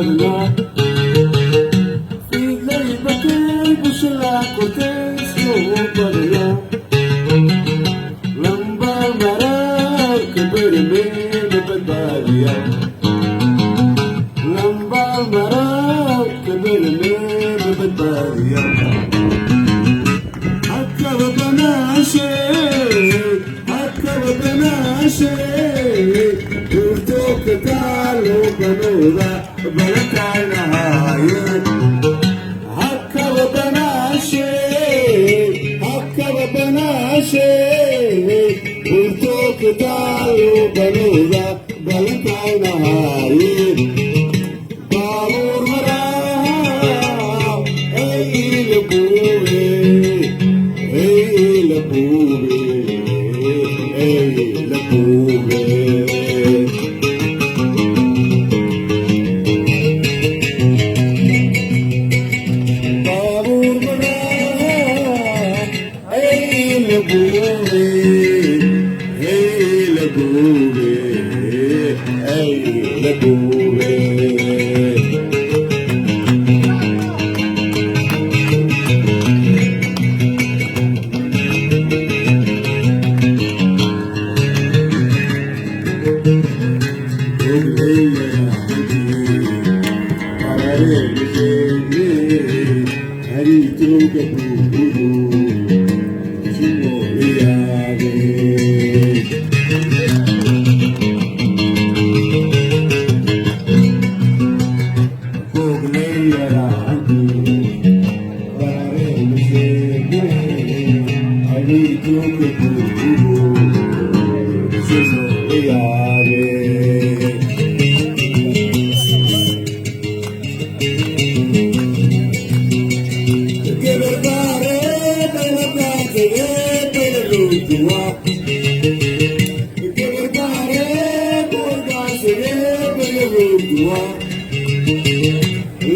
Padla, Fila y Batel, Busela Cortés, no Padla, Lamba Mara, que verme de Padilla, Lamba Mara, que verme de Padilla, Acaba Panache, Acaba Panache, Turto que talo Panoda, Balacana, Acaba Panache, Acaba Panache, Turto que talo Panoda, Balacana, Babur Mara, Hey Le Pure, Hey Le Pure, Hey Le Pure.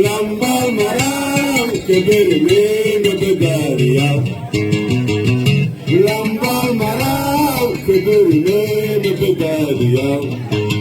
Lamba maram ke berme bedariya, Lamba maram ke berme bedariya.